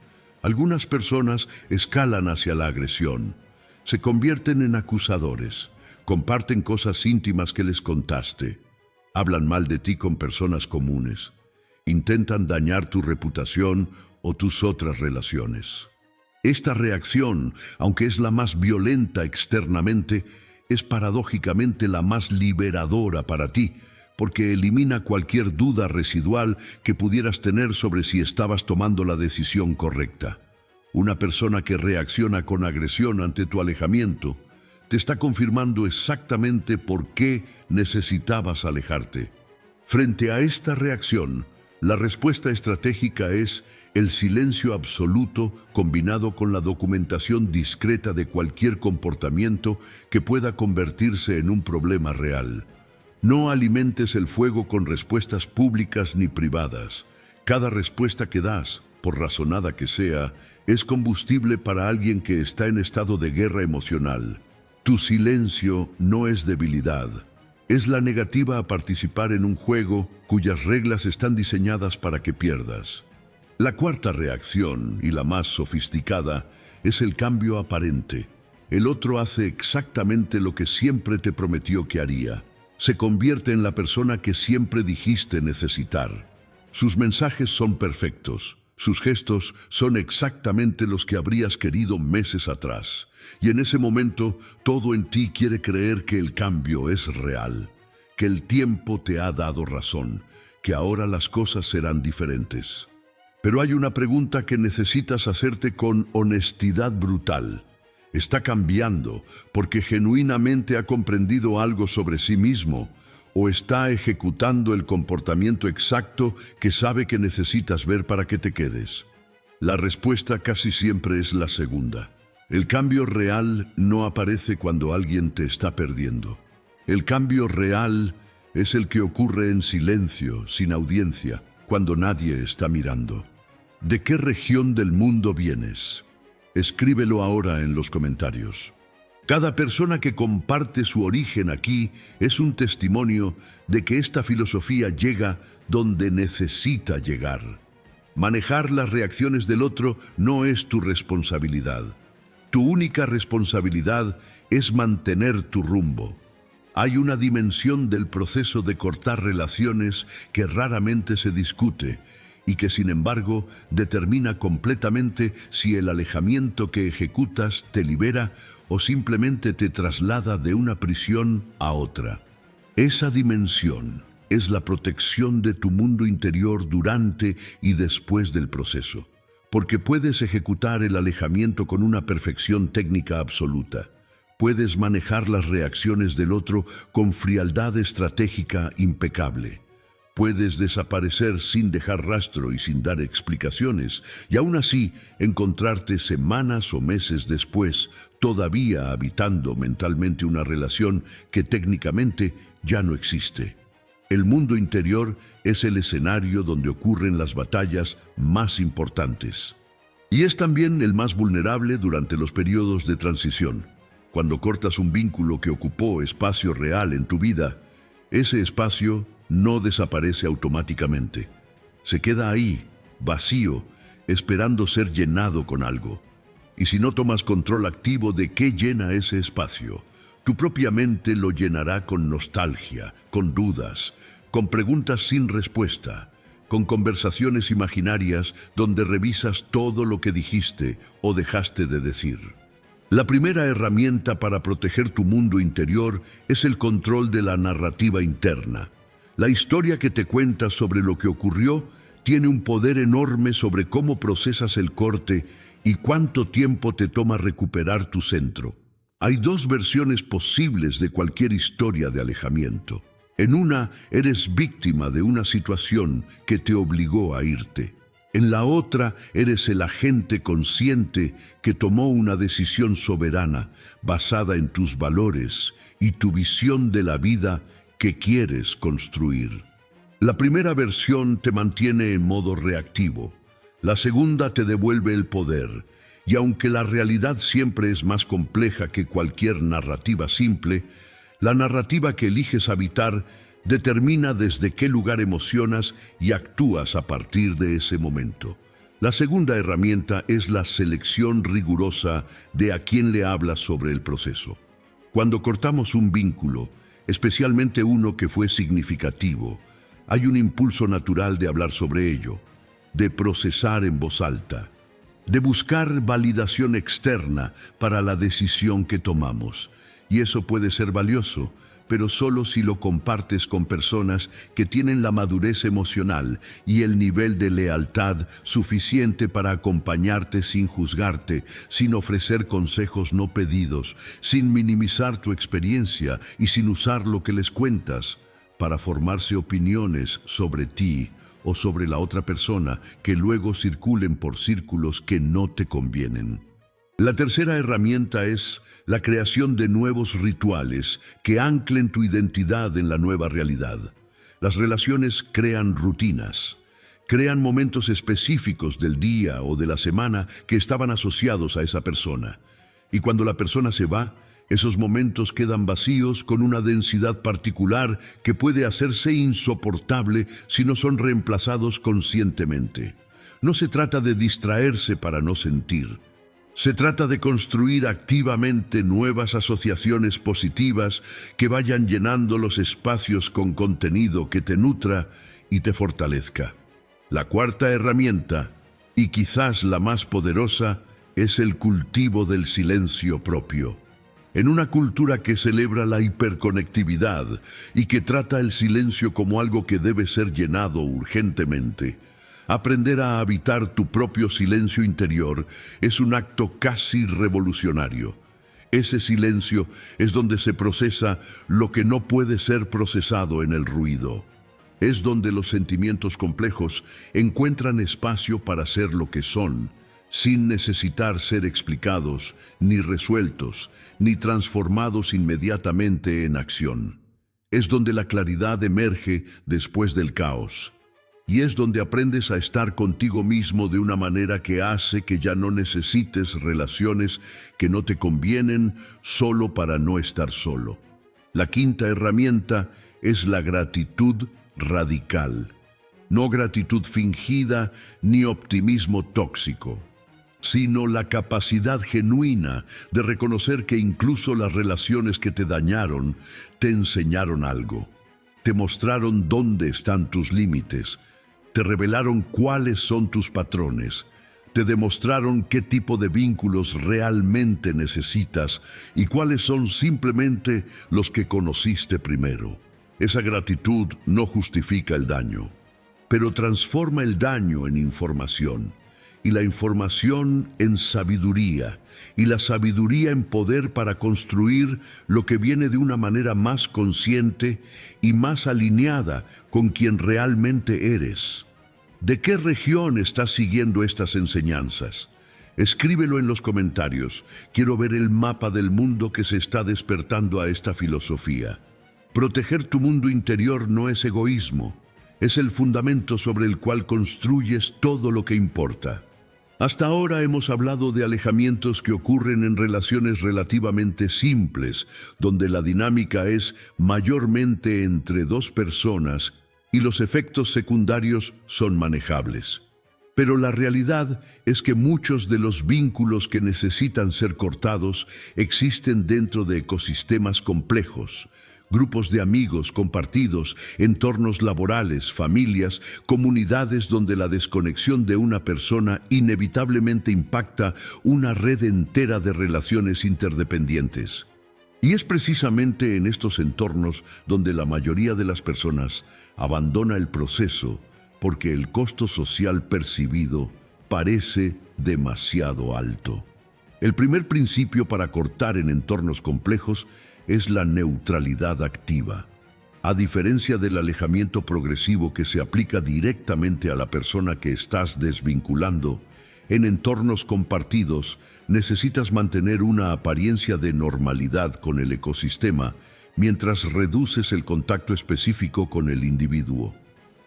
Algunas personas escalan hacia la agresión, se convierten en acusadores, comparten cosas íntimas que les contaste, hablan mal de ti con personas comunes, intentan dañar tu reputación o tus otras relaciones. Esta reacción, aunque es la más violenta externamente, es paradójicamente la más liberadora para ti, porque elimina cualquier duda residual que pudieras tener sobre si estabas tomando la decisión correcta. Una persona que reacciona con agresión ante tu alejamiento te está confirmando exactamente por qué necesitabas alejarte. Frente a esta reacción, la respuesta estratégica es el silencio absoluto combinado con la documentación discreta de cualquier comportamiento que pueda convertirse en un problema real. No alimentes el fuego con respuestas públicas ni privadas. Cada respuesta que das, por razonada que sea, es combustible para alguien que está en estado de guerra emocional. Tu silencio no es debilidad. Es la negativa a participar en un juego cuyas reglas están diseñadas para que pierdas. La cuarta reacción, y la más sofisticada, es el cambio aparente. El otro hace exactamente lo que siempre te prometió que haría. Se convierte en la persona que siempre dijiste necesitar. Sus mensajes son perfectos. Sus gestos son exactamente los que habrías querido meses atrás. Y en ese momento, todo en ti quiere creer que el cambio es real, que el tiempo te ha dado razón, que ahora las cosas serán diferentes. Pero hay una pregunta que necesitas hacerte con honestidad brutal. ¿Está cambiando porque genuinamente ha comprendido algo sobre sí mismo o está ejecutando el comportamiento exacto que sabe que necesitas ver para que te quedes? La respuesta casi siempre es la segunda. El cambio real no aparece cuando alguien te está perdiendo. El cambio real es el que ocurre en silencio, sin audiencia, cuando nadie está mirando. ¿De qué región del mundo vienes? Escríbelo ahora en los comentarios. Cada persona que comparte su origen aquí es un testimonio de que esta filosofía llega donde necesita llegar. Manejar las reacciones del otro no es tu responsabilidad. Tu única responsabilidad es mantener tu rumbo. hay una dimensión del proceso de cortar relaciones que raramente se discute y que, sin embargo, determina completamente si el alejamiento que ejecutas te libera o simplemente te traslada de una prisión a otra. Esa dimensión es la protección de tu mundo interior durante y después del proceso, porque puedes ejecutar el alejamiento con una perfección técnica absoluta. Puedes manejar las reacciones del otro con frialdad estratégica impecable. Puedes desaparecer sin dejar rastro y sin dar explicaciones, y aún así encontrarte semanas o meses después todavía habitando mentalmente una relación que técnicamente ya no existe. El mundo interior es el escenario donde ocurren las batallas más importantes. Y es también el más vulnerable durante los periodos de transición. Cuando cortas un vínculo que ocupó espacio real en tu vida, ese espacio no desaparece automáticamente. Se queda ahí, vacío, esperando ser llenado con algo. Y si no tomas control activo de qué llena ese espacio, tu propia mente lo llenará con nostalgia, con dudas, con preguntas sin respuesta, con conversaciones imaginarias donde revisas todo lo que dijiste o dejaste de decir. La primera herramienta para proteger tu mundo interior es el control de la narrativa interna. La historia que te cuentas sobre lo que ocurrió tiene un poder enorme sobre cómo procesas el corte y cuánto tiempo te toma recuperar tu centro. Hay dos versiones posibles de cualquier historia de alejamiento. En una, eres víctima de una situación que te obligó a irte. En la otra, eres el agente consciente que tomó una decisión soberana basada en tus valores y tu visión de la vida que quieres construir. La primera versión te mantiene en modo reactivo. La segunda te devuelve el poder. Y aunque la realidad siempre es más compleja que cualquier narrativa simple, la narrativa que eliges habitar determina desde qué lugar emocionas y actúas a partir de ese momento. La segunda herramienta es la selección rigurosa de a quién le hablas sobre el proceso. Cuando cortamos un vínculo, especialmente uno que fue significativo, hay un impulso natural de hablar sobre ello, de procesar en voz alta, de buscar validación externa para la decisión que tomamos. Y eso puede ser valioso, pero solo si lo compartes con personas que tienen la madurez emocional y el nivel de lealtad suficiente para acompañarte sin juzgarte, sin ofrecer consejos no pedidos, sin minimizar tu experiencia y sin usar lo que les cuentas para formarse opiniones sobre ti o sobre la otra persona que luego circulen por círculos que no te convienen. La tercera herramienta es la creación de nuevos rituales que anclen tu identidad en la nueva realidad. Las relaciones crean rutinas, crean momentos específicos del día o de la semana que estaban asociados a esa persona. Y cuando la persona se va, esos momentos quedan vacíos con una densidad particular que puede hacerse insoportable si no son reemplazados conscientemente. No se trata de distraerse para no sentir. Se trata de construir activamente nuevas asociaciones positivas que vayan llenando los espacios con contenido que te nutra y te fortalezca. La cuarta herramienta, y quizás la más poderosa, es el cultivo del silencio propio. En una cultura que celebra la hiperconectividad y que trata el silencio como algo que debe ser llenado urgentemente, aprender a habitar tu propio silencio interior es un acto casi revolucionario. Ese silencio es donde se procesa lo que no puede ser procesado en el ruido. Es donde los sentimientos complejos encuentran espacio para ser lo que son, sin necesitar ser explicados, ni resueltos, ni transformados inmediatamente en acción. Es donde la claridad emerge después del caos. Y es donde aprendes a estar contigo mismo de una manera que hace que ya no necesites relaciones que no te convienen solo para no estar solo. La quinta herramienta es la gratitud radical. No gratitud fingida ni optimismo tóxico. sino la capacidad genuina de reconocer que incluso las relaciones que te dañaron te enseñaron algo. Te mostraron dónde están tus límites, te revelaron cuáles son tus patrones, te demostraron qué tipo de vínculos realmente necesitas y cuáles son simplemente los que conociste primero. Esa gratitud no justifica el daño, pero transforma el daño en información, y la información en sabiduría, y la sabiduría en poder para construir lo que viene de una manera más consciente y más alineada con quien realmente eres. ¿De qué región estás siguiendo estas enseñanzas? Escríbelo en los comentarios. Quiero ver el mapa del mundo que se está despertando a esta filosofía. Proteger tu mundo interior no es egoísmo, es el fundamento sobre el cual construyes todo lo que importa. Hasta ahora hemos hablado de alejamientos que ocurren en relaciones relativamente simples, donde la dinámica es mayormente entre dos personas y los efectos secundarios son manejables. Pero la realidad es que muchos de los vínculos que necesitan ser cortados existen dentro de ecosistemas complejos. Grupos de amigos compartidos, entornos laborales, familias, comunidades donde la desconexión de una persona inevitablemente impacta una red entera de relaciones interdependientes. Y es precisamente en estos entornos donde la mayoría de las personas abandona el proceso porque el costo social percibido parece demasiado alto. El primer principio para cortar en entornos complejos es la neutralidad activa. A diferencia del alejamiento progresivo que se aplica directamente a la persona que estás desvinculando, en entornos compartidos necesitas mantener una apariencia de normalidad con el ecosistema mientras reduces el contacto específico con el individuo.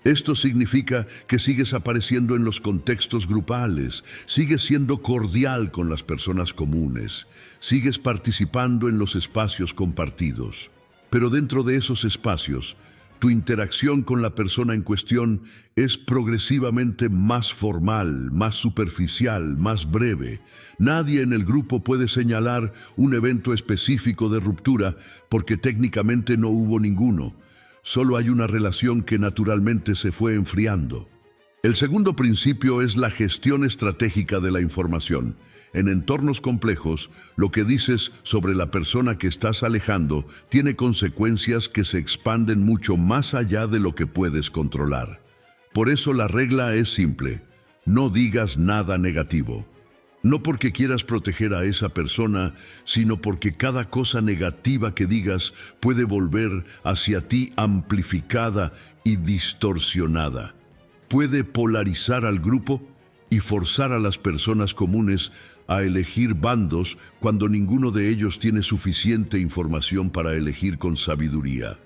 Esto significa que sigues apareciendo en los contextos grupales, sigues siendo cordial con las personas comunes, sigues participando en los espacios compartidos. Pero dentro de esos espacios, tu interacción con la persona en cuestión es progresivamente más formal, más superficial, más breve. Nadie en el grupo puede señalar un evento específico de ruptura porque técnicamente no hubo ninguno. Solo hay una relación que naturalmente se fue enfriando. El segundo principio es la gestión estratégica de la información. En entornos complejos, lo que dices sobre la persona que estás alejando tiene consecuencias que se expanden mucho más allá de lo que puedes controlar. Por eso la regla es simple: no digas nada negativo. No porque quieras proteger a esa persona, sino porque cada cosa negativa que digas puede volver hacia ti amplificada y distorsionada. Puede polarizar al grupo y forzar a las personas comunes a elegir bandos cuando ninguno de ellos tiene suficiente información para elegir con sabiduría.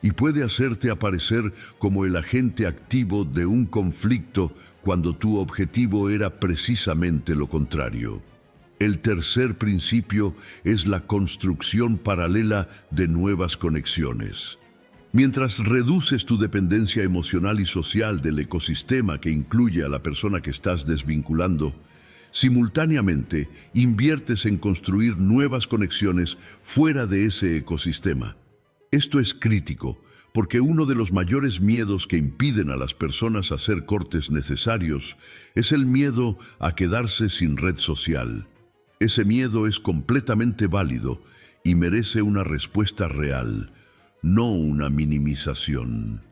Y puede hacerte aparecer como el agente activo de un conflicto cuando tu objetivo era precisamente lo contrario. El tercer principio es la construcción paralela de nuevas conexiones. Mientras reduces tu dependencia emocional y social del ecosistema que incluye a la persona que estás desvinculando, simultáneamente inviertes en construir nuevas conexiones fuera de ese ecosistema. Esto es crítico, porque uno de los mayores miedos que impiden a las personas hacer cortes necesarios es el miedo a quedarse sin red social. Ese miedo es completamente válido y merece una respuesta real, no una minimización.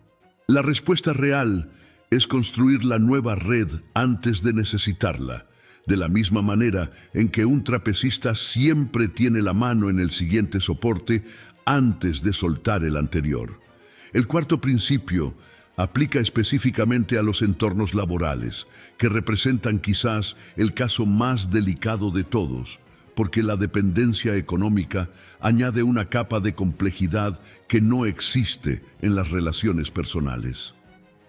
La respuesta real es construir la nueva red antes de necesitarla, de la misma manera en que un trapecista siempre tiene la mano en el siguiente soporte antes de soltar el anterior. El cuarto principio aplica específicamente a los entornos laborales, que representan quizás el caso más delicado de todos, porque la dependencia económica añade una capa de complejidad que no existe en las relaciones personales.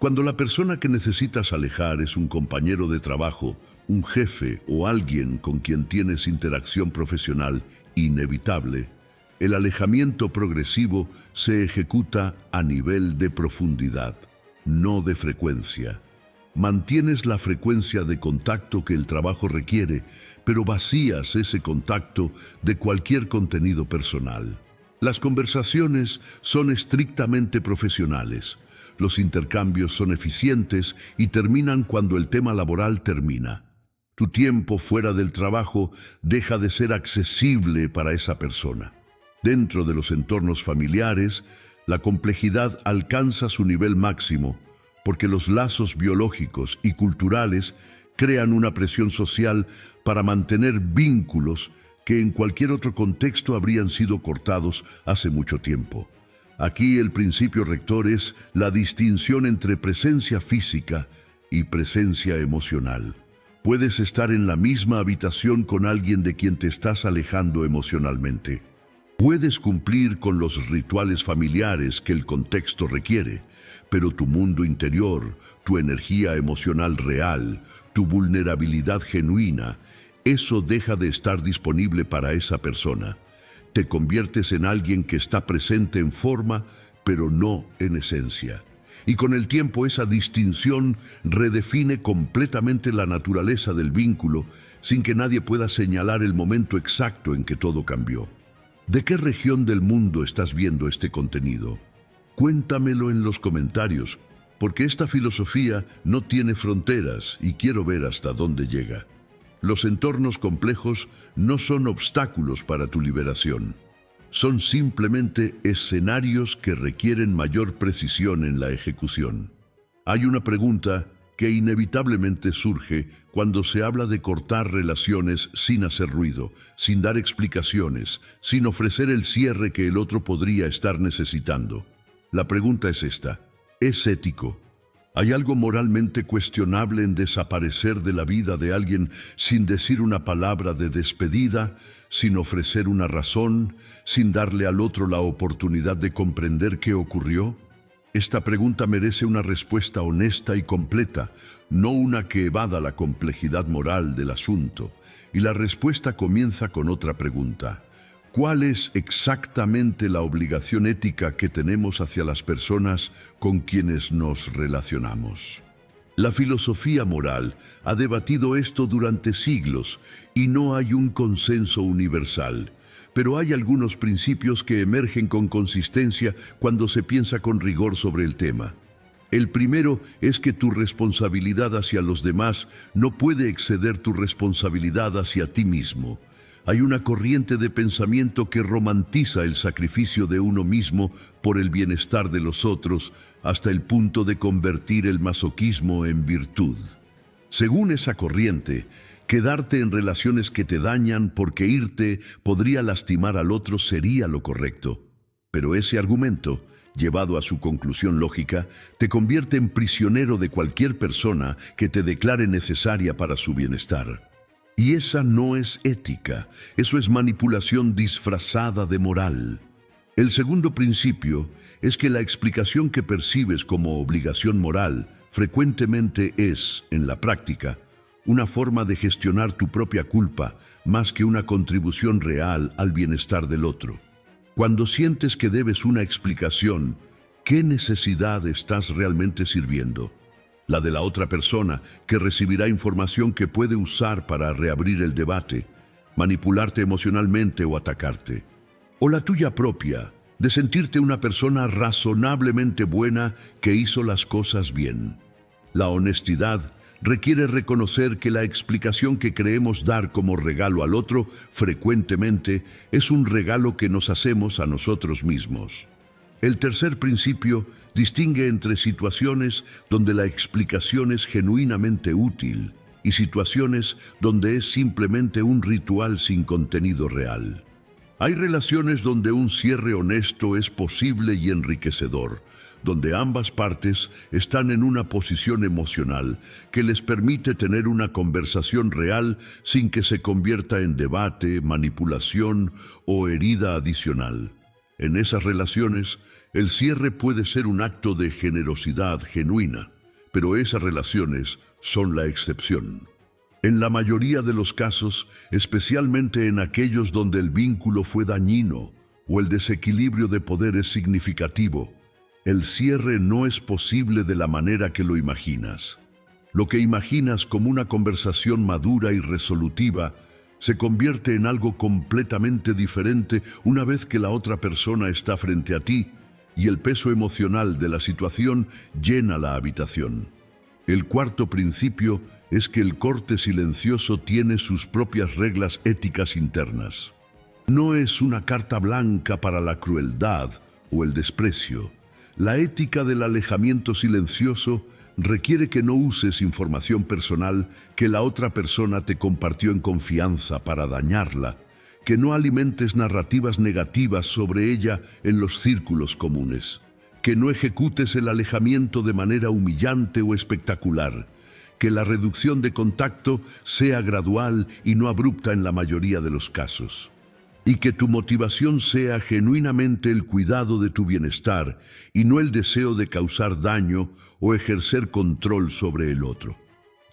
Cuando la persona que necesitas alejar es un compañero de trabajo, un jefe o alguien con quien tienes interacción profesional inevitable, el alejamiento progresivo se ejecuta a nivel de profundidad, no de frecuencia. Mantienes la frecuencia de contacto que el trabajo requiere, pero vacías ese contacto de cualquier contenido personal. Las conversaciones son estrictamente profesionales. Los intercambios son eficientes y terminan cuando el tema laboral termina. Tu tiempo fuera del trabajo deja de ser accesible para esa persona. Dentro de los entornos familiares, la complejidad alcanza su nivel máximo porque los lazos biológicos y culturales crean una presión social para mantener vínculos que en cualquier otro contexto habrían sido cortados hace mucho tiempo. Aquí el principio rector es la distinción entre presencia física y presencia emocional. Puedes estar en la misma habitación con alguien de quien te estás alejando emocionalmente. Puedes cumplir con los rituales familiares que el contexto requiere, pero tu mundo interior, tu energía emocional real, tu vulnerabilidad genuina, eso deja de estar disponible para esa persona. Te conviertes en alguien que está presente en forma, pero no en esencia. Y con el tiempo esa distinción redefine completamente la naturaleza del vínculo, sin que nadie pueda señalar el momento exacto en que todo cambió. ¿De qué región del mundo estás viendo este contenido? Cuéntamelo en los comentarios, porque esta filosofía no tiene fronteras y quiero ver hasta dónde llega. Los entornos complejos no son obstáculos para tu liberación. Son simplemente escenarios que requieren mayor precisión en la ejecución. Hay una pregunta que inevitablemente surge cuando se habla de cortar relaciones sin hacer ruido, sin dar explicaciones, sin ofrecer el cierre que el otro podría estar necesitando. La pregunta es esta: ¿es ético? ¿Hay algo moralmente cuestionable en desaparecer de la vida de alguien sin decir una palabra de despedida, sin ofrecer una razón, sin darle al otro la oportunidad de comprender qué ocurrió? Esta pregunta merece una respuesta honesta y completa, no una que evada la complejidad moral del asunto. Y la respuesta comienza con otra pregunta: ¿cuál es exactamente la obligación ética que tenemos hacia las personas con quienes nos relacionamos? La filosofía moral ha debatido esto durante siglos y no hay un consenso universal. Pero hay algunos principios que emergen con consistencia cuando se piensa con rigor sobre el tema. El primero es que tu responsabilidad hacia los demás no puede exceder tu responsabilidad hacia ti mismo. Hay una corriente de pensamiento que romantiza el sacrificio de uno mismo por el bienestar de los otros, hasta el punto de convertir el masoquismo en virtud. Según esa corriente, quedarte en relaciones que te dañan porque irte podría lastimar al otro sería lo correcto. Pero ese argumento, llevado a su conclusión lógica, te convierte en prisionero de cualquier persona que te declare necesaria para su bienestar. Y esa no es ética, eso es manipulación disfrazada de moral. El segundo principio es que la explicación que percibes como obligación moral frecuentemente es, en la práctica, una forma de gestionar tu propia culpa más que una contribución real al bienestar del otro. Cuando sientes que debes una explicación, ¿qué necesidad estás realmente sirviendo? ¿La de la otra persona, que recibirá información que puede usar para reabrir el debate, manipularte emocionalmente o atacarte? ¿O la tuya propia, de sentirte una persona razonablemente buena que hizo las cosas bien? La honestidad requiere reconocer que la explicación que creemos dar como regalo al otro frecuentemente es un regalo que nos hacemos a nosotros mismos. El tercer principio distingue entre situaciones donde la explicación es genuinamente útil y situaciones donde es simplemente un ritual sin contenido real. Hay relaciones donde un cierre honesto es posible y enriquecedor, donde ambas partes están en una posición emocional que les permite tener una conversación real sin que se convierta en debate, manipulación o herida adicional. En esas relaciones, el cierre puede ser un acto de generosidad genuina, pero esas relaciones son la excepción. En la mayoría de los casos, especialmente en aquellos donde el vínculo fue dañino o el desequilibrio de poder es significativo, el cierre no es posible de la manera que lo imaginas. Lo que imaginas como una conversación madura y resolutiva se convierte en algo completamente diferente una vez que la otra persona está frente a ti y el peso emocional de la situación llena la habitación. El cuarto principio es que el corte silencioso tiene sus propias reglas éticas internas. No es una carta blanca para la crueldad o el desprecio. La ética del alejamiento silencioso requiere que no uses información personal que la otra persona te compartió en confianza para dañarla, que no alimentes narrativas negativas sobre ella en los círculos comunes, que no ejecutes el alejamiento de manera humillante o espectacular, que la reducción de contacto sea gradual y no abrupta en la mayoría de los casos, y que tu motivación sea genuinamente el cuidado de tu bienestar y no el deseo de causar daño o ejercer control sobre el otro.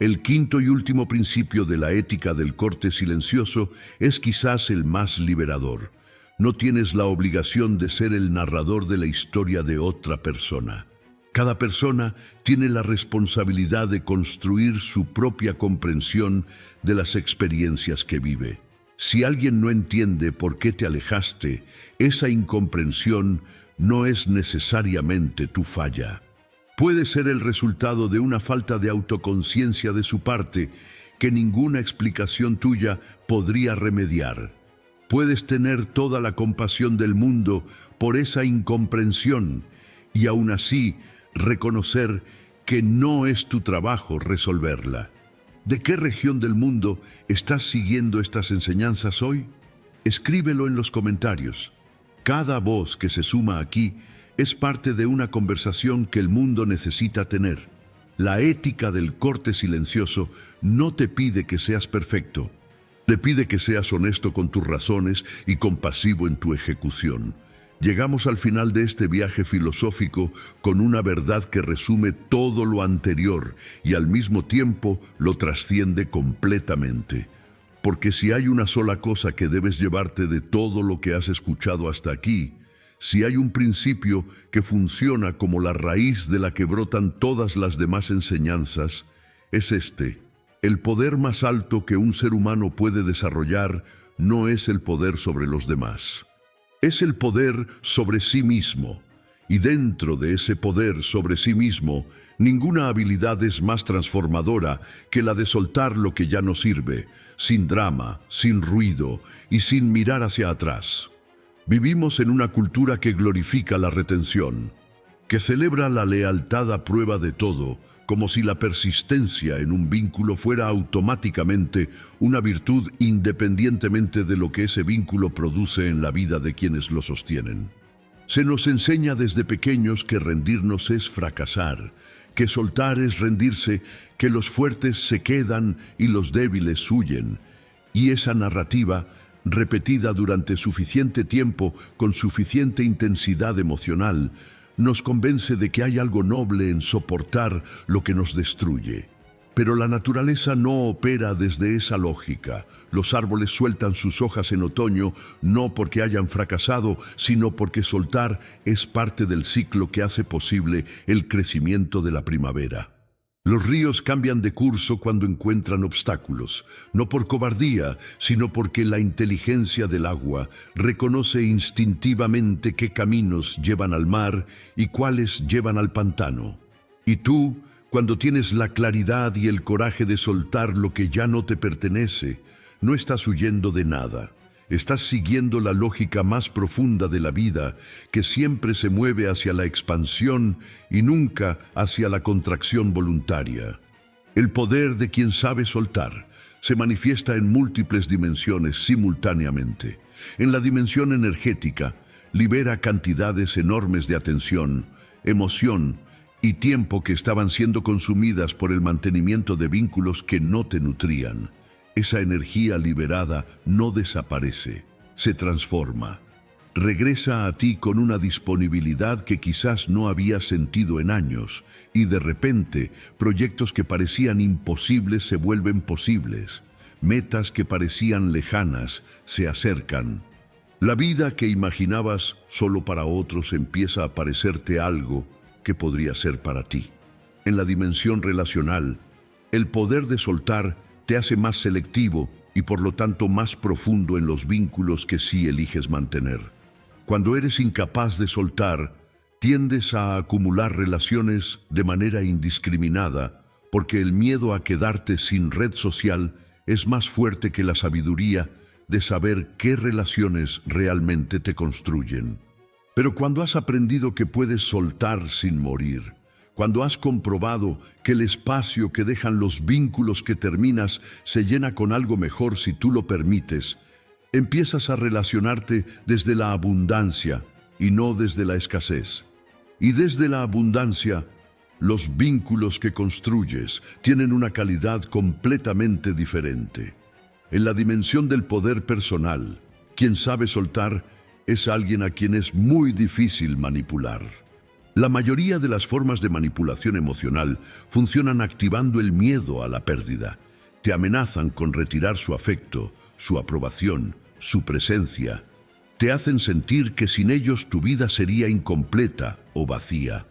El quinto y último principio de la ética del corte silencioso es quizás el más liberador. No tienes la obligación de ser el narrador de la historia de otra persona. Cada persona tiene la responsabilidad de construir su propia comprensión de las experiencias que vive. Si alguien no entiende por qué te alejaste, esa incomprensión no es necesariamente tu falla. Puede ser el resultado de una falta de autoconciencia de su parte que ninguna explicación tuya podría remediar. Puedes tener toda la compasión del mundo por esa incomprensión y aún así reconocer que no es tu trabajo resolverla. ¿De qué región del mundo estás siguiendo estas enseñanzas hoy? Escríbelo en los comentarios. Cada voz que se suma aquí es parte de una conversación que el mundo necesita tener. La ética del corte silencioso no te pide que seas perfecto. Le pide que seas honesto con tus razones y compasivo en tu ejecución. Llegamos al final de este viaje filosófico con una verdad que resume todo lo anterior y al mismo tiempo lo trasciende completamente. Porque si hay una sola cosa que debes llevarte de todo lo que has escuchado hasta aquí, si hay un principio que funciona como la raíz de la que brotan todas las demás enseñanzas, es este: el poder más alto que un ser humano puede desarrollar no es el poder sobre los demás. Es el poder sobre sí mismo, y dentro de ese poder sobre sí mismo, ninguna habilidad es más transformadora que la de soltar lo que ya no sirve, sin drama, sin ruido y sin mirar hacia atrás. Vivimos en una cultura que glorifica la retención, que celebra la lealtad a prueba de todo, como si la persistencia en un vínculo fuera automáticamente una virtud independientemente de lo que ese vínculo produce en la vida de quienes lo sostienen. Se nos enseña desde pequeños que rendirnos es fracasar, que soltar es rendirse, que los fuertes se quedan y los débiles huyen. Y esa narrativa, repetida durante suficiente tiempo con suficiente intensidad emocional, nos convence de que hay algo noble en soportar lo que nos destruye. Pero la naturaleza no opera desde esa lógica. Los árboles sueltan sus hojas en otoño no porque hayan fracasado, sino porque soltar es parte del ciclo que hace posible el crecimiento de la primavera. Los ríos cambian de curso cuando encuentran obstáculos, no por cobardía, sino porque la inteligencia del agua reconoce instintivamente qué caminos llevan al mar y cuáles llevan al pantano. Y tú, cuando tienes la claridad y el coraje de soltar lo que ya no te pertenece, no estás huyendo de nada. Estás siguiendo la lógica más profunda de la vida, que siempre se mueve hacia la expansión y nunca hacia la contracción voluntaria. El poder de quien sabe soltar se manifiesta en múltiples dimensiones simultáneamente. En la dimensión energética, libera cantidades enormes de atención, emoción y tiempo que estaban siendo consumidas por el mantenimiento de vínculos que no te nutrían. Esa energía liberada no desaparece, se transforma. Regresa a ti con una disponibilidad que quizás no habías sentido en años, y de repente, proyectos que parecían imposibles se vuelven posibles. Metas que parecían lejanas se acercan. La vida que imaginabas solo para otros empieza a parecerte algo que podría ser para ti. En la dimensión relacional, El poder de soltar te hace más selectivo y por lo tanto más profundo en los vínculos que sí eliges mantener. Cuando eres incapaz de soltar, tiendes a acumular relaciones de manera indiscriminada porque el miedo a quedarte sin red social es más fuerte que la sabiduría de saber qué relaciones realmente te construyen. Pero cuando has aprendido que puedes soltar sin morir, cuando has comprobado que el espacio que dejan los vínculos que terminas se llena con algo mejor si tú lo permites, empiezas a relacionarte desde la abundancia y no desde la escasez. Y desde la abundancia, los vínculos que construyes tienen una calidad completamente diferente. En la dimensión del poder personal, quien sabe soltar es alguien a quien es muy difícil manipular. La mayoría de las formas de manipulación emocional funcionan activando el miedo a la pérdida. Te amenazan con retirar su afecto, su aprobación, su presencia. Te hacen sentir que sin ellos tu vida sería incompleta o vacía.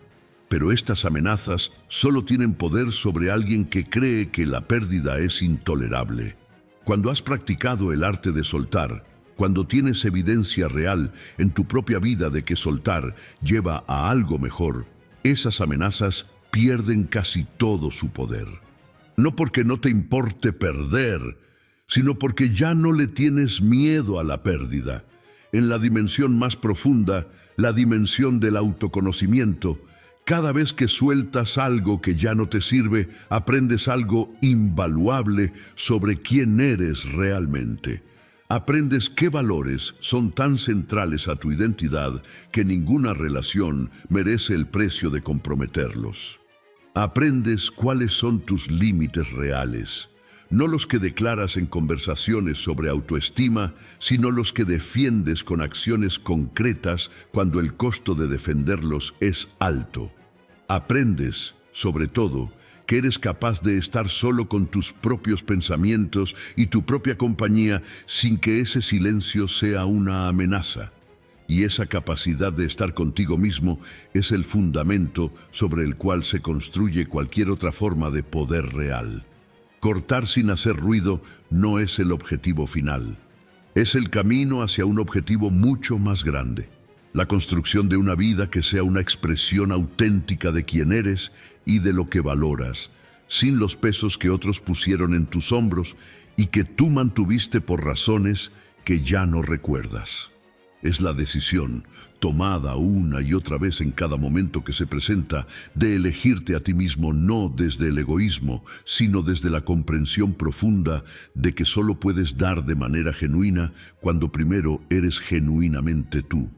Pero estas amenazas solo tienen poder sobre alguien que cree que la pérdida es intolerable. Cuando has practicado el arte de soltar, cuando tienes evidencia real en tu propia vida de que soltar lleva a algo mejor, esas amenazas pierden casi todo su poder. No porque no te importe perder, sino porque ya no le tienes miedo a la pérdida. En la dimensión más profunda, la dimensión del autoconocimiento, cada vez que sueltas algo que ya no te sirve, aprendes algo invaluable sobre quién eres realmente. Aprendes qué valores son tan centrales a tu identidad que ninguna relación merece el precio de comprometerlos. Aprendes cuáles son tus límites reales, no los que declaras en conversaciones sobre autoestima, sino los que defiendes con acciones concretas cuando el costo de defenderlos es alto. Aprendes, sobre todo, que eres capaz de estar solo con tus propios pensamientos y tu propia compañía sin que ese silencio sea una amenaza. Y esa capacidad de estar contigo mismo es el fundamento sobre el cual se construye cualquier otra forma de poder real. Cortar sin hacer ruido no es el objetivo final. Es el camino hacia un objetivo mucho más grande. La construcción de una vida que sea una expresión auténtica de quién eres y de lo que valoras, sin los pesos que otros pusieron en tus hombros y que tú mantuviste por razones que ya no recuerdas. Es la decisión, tomada una y otra vez en cada momento que se presenta, de elegirte a ti mismo no desde el egoísmo, sino desde la comprensión profunda de que solo puedes dar de manera genuina cuando primero eres genuinamente tú.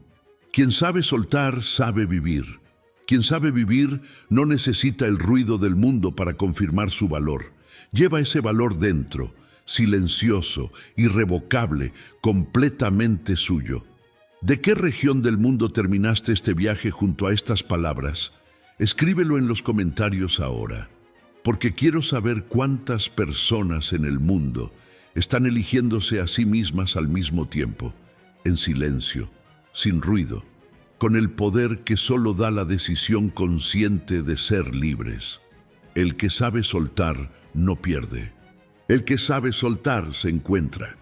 Quien sabe soltar, sabe vivir. Quien sabe vivir no necesita el ruido del mundo para confirmar su valor. Lleva ese valor dentro, silencioso, irrevocable, completamente suyo. ¿De qué región del mundo terminaste este viaje junto a estas palabras? Escríbelo en los comentarios ahora, porque quiero saber cuántas personas en el mundo están eligiéndose a sí mismas al mismo tiempo, en silencio, sin ruido, con el poder que solo da la decisión consciente de ser libres. El que sabe soltar no pierde. El que sabe soltar se encuentra.